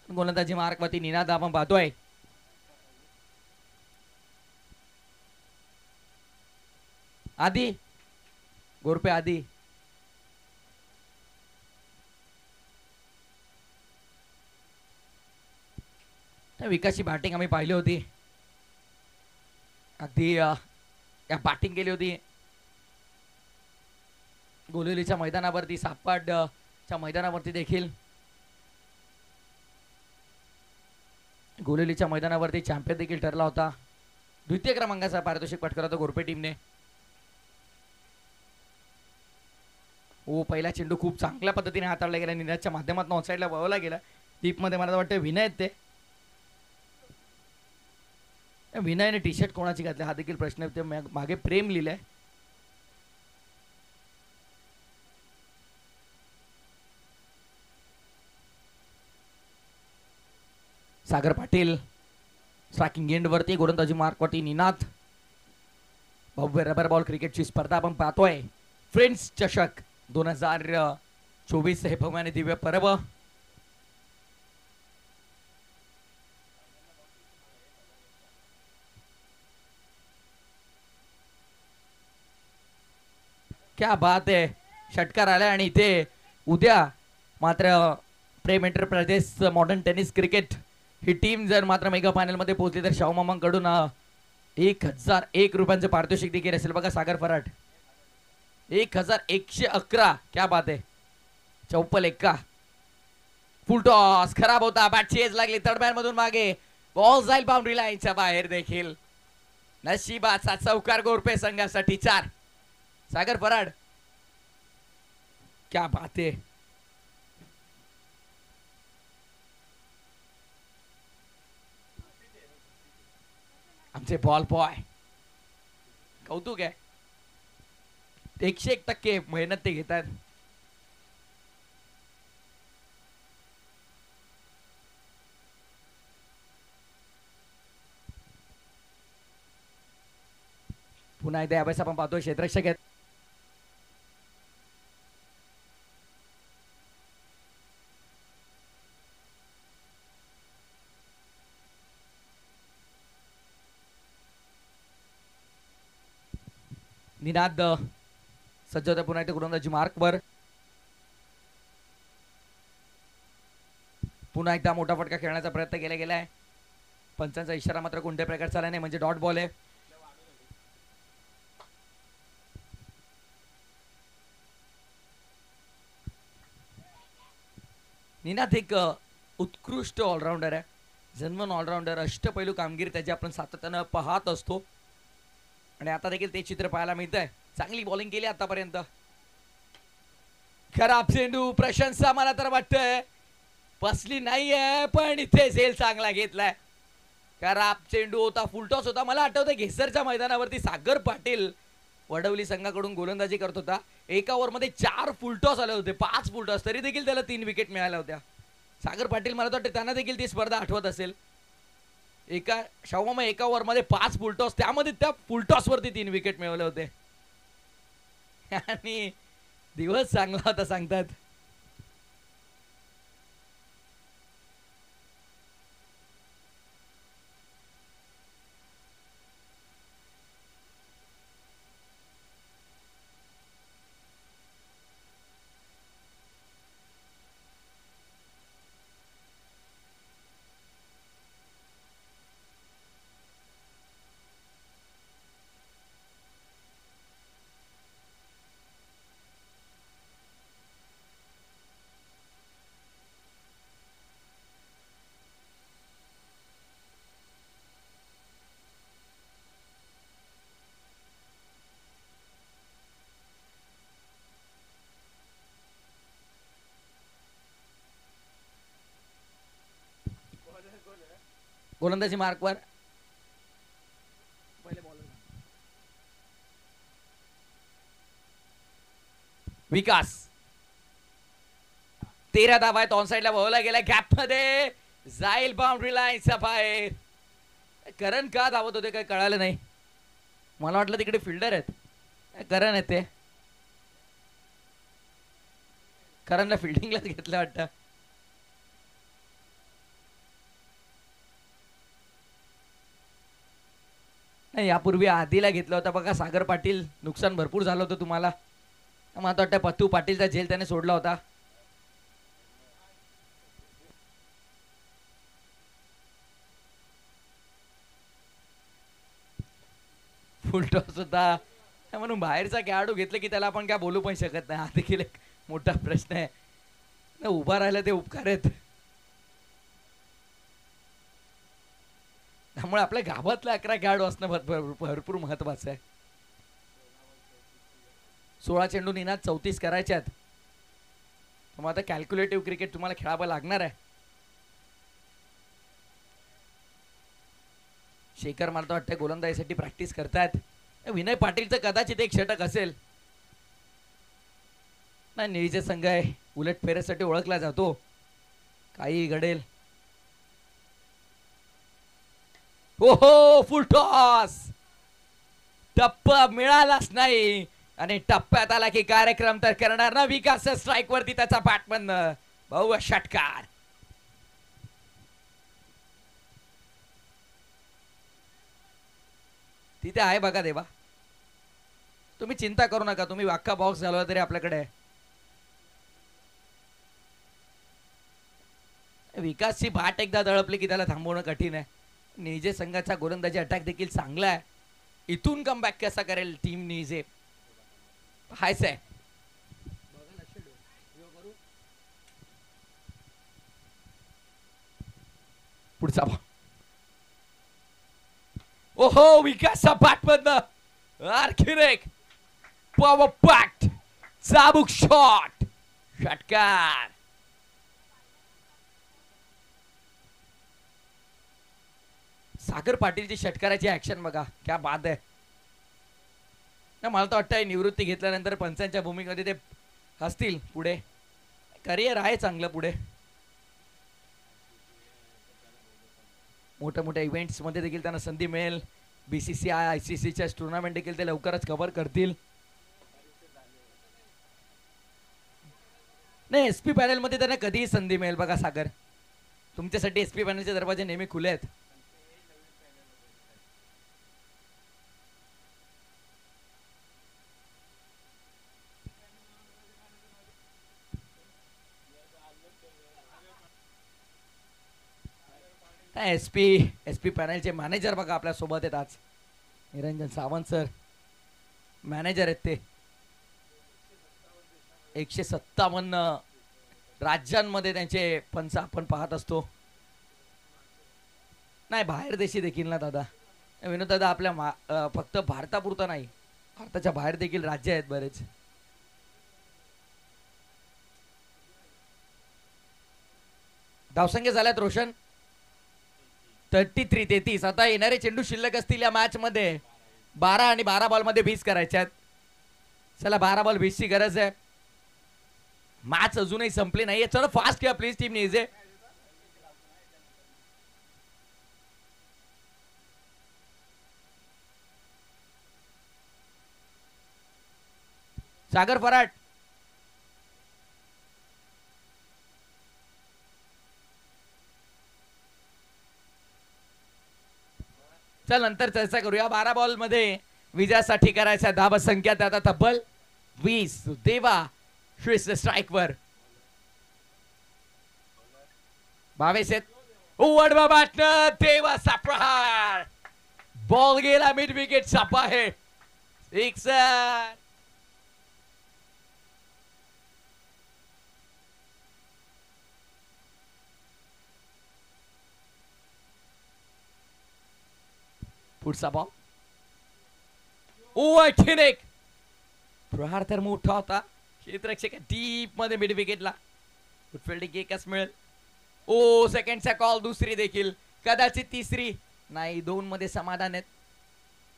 गोलंदाजी मार्कवरती निनाद आपण पाहतोय. आधी गोरपे आधी विकासची बॅटिंग आम्ही पाहिली होती. अगदी या बॅटिंग केली होती गोलिवलीच्या मैदानावरती, सापडच्या मैदानावरती देखील. गोलिवलीच्या मैदानावरती चॅम्पियन देखील ठरला होता. द्वितीय क्रमांकाचा पारितोषिक पटकावला होता गोरपे टीमने. हो, पहिला चेंडू खूप चांगल्या पद्धतीने हाताळला गेला. निनादच्या माध्यमातून ऑनसाईडला वळवला गेला. डीपमध्ये मला वाटतं विनय आहेत ते. विनयने टी शर्ट कोणाची घातली हा देखील प्रश्न आहे. मागे प्रेम लिहिलंय. सागर पाटील स्ट्रायकिंग एंड वरती, गोलंदाजी मार्क वरती निनाद. भव्य रबर बॉल क्रिकेटची स्पर्धा आपण पाहतोय. फ्रेंड्स चषक 2024 हे भव्य आणि दिव्य पर्व. क्या बात आहे. षटकार आला आणि इथे उद्या मात्र प्रेम एंटरप्राइजेस मॉडर्न टेनिस क्रिकेट ही टीम जर मात्र मेगा फायनल मध्ये पोहोचली तर शाहूमामांकडून 1001 रुपयांचे पारितोषिक देखील असेल. बघा सागर फराट 1111. क्या बात आहे. चौपल एक्का. फुल टॉस खराब होता. बॅटची एज लागली थर्ड मधून मागे. बॉल जाईल बाउंड्री लाईनच्या बाहेर देखील. नशिबाचा चौकार गोरपे संघासाठी 4. सागर फराड क्या बात आहे. आमचे बॉल बॉय कौतुक आहे. 101% मेहनत ते घेतात. पुन्हा एकदा यावेळेस आपण पाहतोय क्षेत्ररक्षक आहेत. निनाद सज्ज होता पुन्हा एकदा गोलंदाजी मार्कवर. पुन्हा एकदा मोठा फटका खेळण्याचा प्रयत्न केला गेलाय. पंचांचा इशारा मात्र कोणत्या प्रकारचा आला नाही, म्हणजे डॉट बॉल आहे. निनाद एक उत्कृष्ट ऑलराऊंडर आहे. जन्मन ऑलराऊंडर, अष्टपैलू कामगिरी त्याची आपण सातत्यानं पाहत असतो आणि आता देखील ते चित्र पाहायला मिळतंय. चांगली बॉलिंग केली आतापर्यंत. खराब चेंडू. प्रशंसा मला तर वाटतंय बसली नाहीये, पण इथे झेल चांगला घेतलाय. खराब चेंडू होता. फुलटॉस होता. मला आठवतंय घेसरच्या मैदानावरती सागर पाटील वडवली संघाकडून गोलंदाजी करत होता. एका ओव्हरमध्ये 4 फुलटॉस आले होते, 5 फुलटॉस, तरी देखील त्याला 3 विकेट मिळाल्या होत्या. सागर पाटील मला वाटतं त्यांना देखील ती स्पर्धा आठवत असेल. एका ओव्हरमध्ये 5 फुलटॉस, त्यामध्ये त्या फुलटॉस वरती 3 विकेट मिळवले होते आणि दिवस चांगला होता सांगतात. गोलंदाजी मार्कवर विकास. 13 धावा आहेत. ऑन साइडला वळवला गेला. गॅप मध्ये जाईल बाउंड्री लाईनच्या बाहेर. करण का धावत होते काय कळालं नाही. मला वाटलं तिकडे फिल्डर आहेत. करण आहेत ते. करणला फिल्डिंगलाच घेतलं वाटतं. यापूर्वी आधीला घेतला होता बघा सागर पाटील, नुकसान भरपूर झालं होतं तुम्हाला. मला वाटतं पत्तू पाटीलचा झेल त्याने सोडला होता. फुल टॉस होता म्हणून बाहेरचा खेळाडू घेतलं की त्याला आपण काय बोलू पण शकत नाही. हा देखील एक मोठा प्रश्न आहे. उभा राहिला ते उपकार आहेत. त्यामुळे आपल्या गावातला 11 खेळाडू असणं भरपूर महत्वाचं आहे. 16 चेंडू निनाद 34 करायच्यात. मग आता कॅल्क्युलेटिव्ह क्रिकेट तुम्हाला खेळावं लागणार आहे. शेखर मला वाटतं गोलंदाजीसाठी प्रॅक्टिस करतायत. विनय पाटीलचं कदाचित एक षटक असेल. नाही निळीचे संघ आहे, उलट फेऱ्यासाठी ओळखला जातो. काही घडेल. हो फुल टॉस. टप्पा मिळालाच नाही आणि टप्प्यात आला की कार्यक्रम तर करणार ना. विकास स्ट्राईक वरती त्याचा बॅटमन भाऊ षटकार. तिथे आहे बघा देवा, तुम्ही चिंता करू नका. तुम्ही अख्खा बॉक्स झाला तरी आपल्याकडे. विकासची बाट एकदा दळपली की त्याला थांबवणं कठीण आहे. निजे संघाचा गोलंदाजी अटॅक देखील चांगला आहे. इथून कमबॅक कसा करेल टीम निजे हायच आहे. पुढचा ओहो विकासचा बॅटमधनं आणखीन एक पॉवर पॅक्ट चाबूक शॉट. षटकार. सागर पाटीलची षटकाराची ऍक्शन बघा, क्या बात आहे. ना मला तर वाटतंय निवृत्ती घेतल्यानंतर पंचांच्या भूमिकेमध्ये ते असतील पुढे. करिअर आहे चांगलं पुढे. मोठ्या मोठ्या इव्हेंट्स मध्ये देखील त्यांना संधी मिळेल. बीसीसीआय आयसीसीच्या टुर्नामेंट देखील ते लवकरच कव्हर करतील. नाही एसपी पॅनल मध्ये त्यांना कधीही संधी मिळेल बघा सागर. तुमच्यासाठी एसपी पॅनलचे दरवाजे नेहमी खुले आहेत. एसपी पॅनलचे मॅनेजर बघा आपल्या सोबत आहेत आज. निरंजन सावंत सर मॅनेजर आहेत. ते 157 राज्यांमध्ये त्यांचे पंच आपण पाहत असतो. नाही बाहेर देशी देखील ना दादा. विनोद दादा आपल्या फक्त भारतापुरता नाही, भारताच्या बाहेर देखील राज्य आहेत बरेच. धावसंख्या झाल्यात रोशन 33-33. आता येणारे चेंडू शिल्लक असतील या मॅच मध्ये. 12 आणि 12 बॉल मध्ये 20 करायच्यात. चला 12 बॉल 20 ची गरज आहे. मॅच अजूनही संपली नाहीये. चला फास्ट घ्या प्लीज टीम निजे. सागर फराट चल नंतर चर्चा करूया. 12 बॉल मध्ये विजयासाठी करायचा धाव संख्या आता तब्बल 20. देवा श्रेष्ठ स्ट्राइक वर 22 आहेत. उडवा बॅटन देवाचा प्रहार. बॉल गेला मिड विकेट चा बाहेर. सिक्सर. पुढचा बॉल आणखीन एक प्रहार तर मोठा होता. क्षेत्ररक्षक डीप मध्ये मिड विकेटला. फिल्डिंग एकच मिळेल. सेकंडचा कॉल. दुसरी देखील कदाचित तिसरी नाही. 2 मध्ये समाधान आहेत.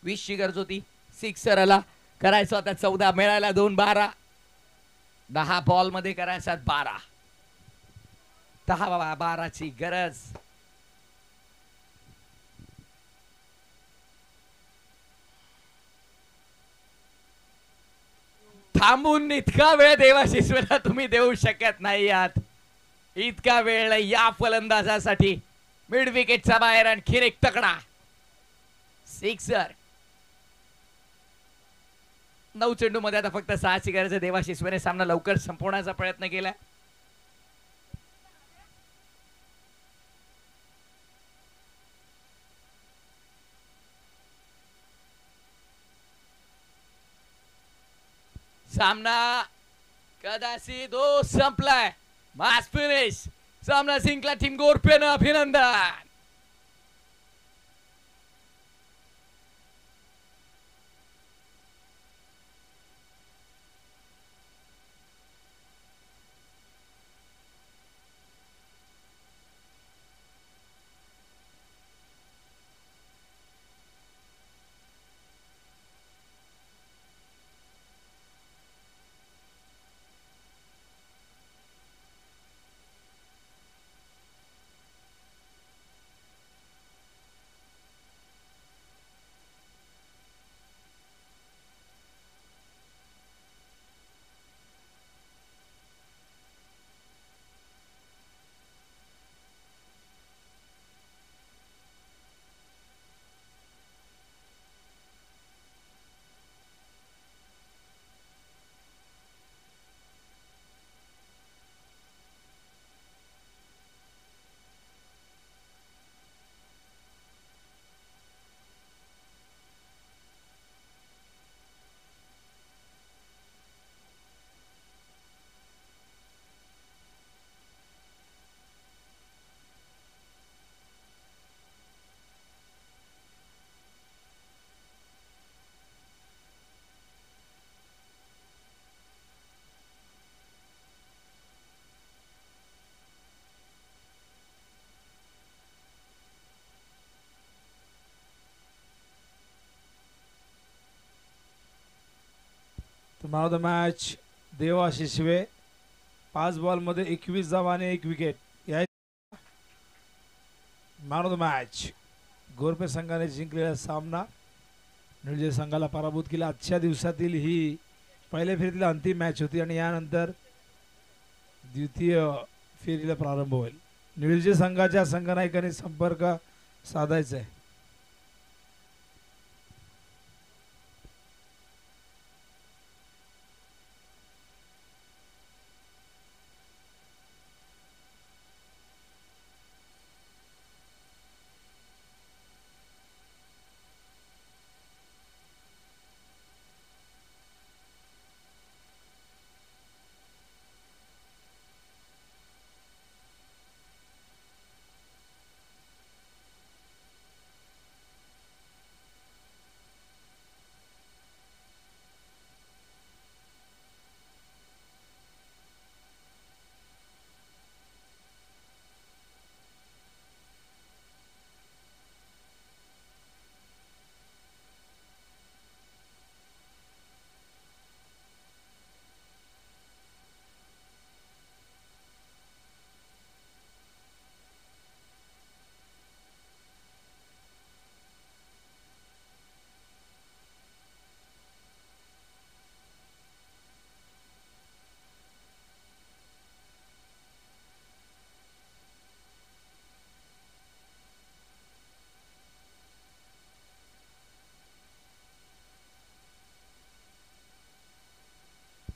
20 ची गरज होती. सिक्सरला करायचं होता 14 मिळायला 2 12. 10 बॉल मध्ये करायचा 12. 10-12 ची गरज. थांबून इतका वेळ देवाशिश्वरा तुम्ही देऊ शकत नाही आहात. इतका वेळ या फलंदाजासाठी. मिड विकेटचा बाहेर आणखीन एक तकडा. सिक्सर. 9 चेंडू मध्ये आता फक्त 6 शिकाराचे देवाशिश्वेने सामना लवकर संपवण्याचा प्रयत्न केला. सामना कदाचित संपलाय. मास फिनिश. सामना जिंकला टीम गोरपेनं. अभिनंदन. मॅन ऑफ द मॅच देवाशिश्वे. 5 बॉलमध्ये 21 धावा आणि 1 विकेट. या man of the match. Gorpe संघाने जिंकलेला सामना निळजे संघाला पराभूत केला. आजच्या दिवसातील ही पहिल्या फेरीतील अंतिम मॅच होती आणि यानंतर द्वितीय फेरीला प्रारंभ होईल. निळजे संघाच्या संघनायकाने संपर्क साधायचा आहे.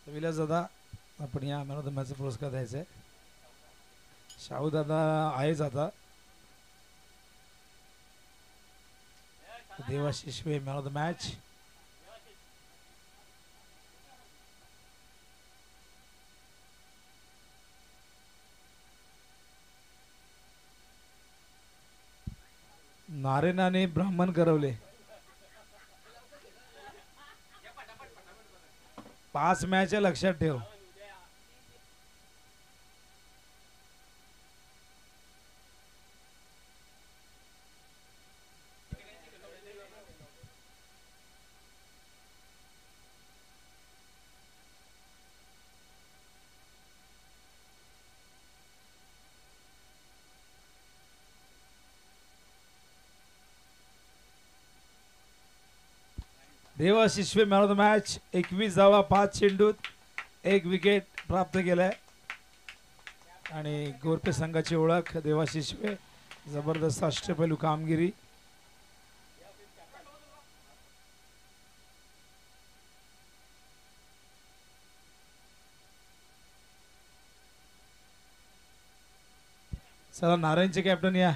विलास दादा आपण या मॅन ऑफ द मॅचचा पुरस्कार द्यायचा आहे. शाहू दादा आहेच आता. देवाशिश्वे मॅन ऑफ द मॅच. नारेनाने ब्राह्मण करवले. 5 मॅच लक्षात ठेव. देवाशिश्वे मॅन ऑफ द मॅच. 21 धावा 5 चेंडूत 1 विकेट प्राप्त केलाय आणि गोरपे संघाची ओळख देवाशिश्वे. जबरदस्त अष्टपैलू कामगिरी. चला नारायणचे कॅप्टन या